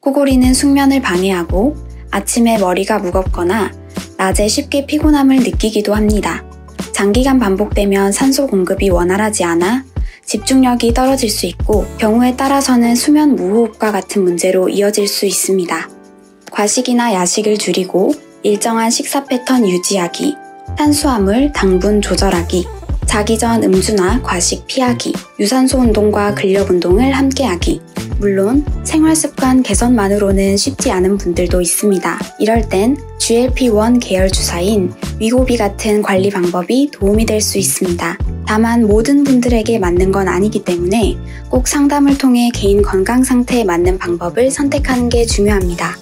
코골이는 숙면을 방해하고 아침에 머리가 무겁거나 낮에 쉽게 피곤함을 느끼기도 합니다. 장기간 반복되면 산소 공급이 원활하지 않아 집중력이 떨어질 수 있고 경우에 따라서는 수면 무호흡과 같은 문제로 이어질 수 있습니다. 과식이나 야식을 줄이고 일정한 식사 패턴 유지하기, 탄수화물, 당분 조절하기, 자기 전 음주나 과식 피하기, 유산소 운동과 근력 운동을 함께하기. 물론 생활습관 개선만으로는 쉽지 않은 분들도 있습니다. 이럴 땐 GLP-1 계열 주사인 위고비 같은 관리 방법이 도움이 될 수 있습니다. 다만 모든 분들에게 맞는 건 아니기 때문에 꼭 상담을 통해 개인 건강 상태에 맞는 방법을 선택하는 게 중요합니다.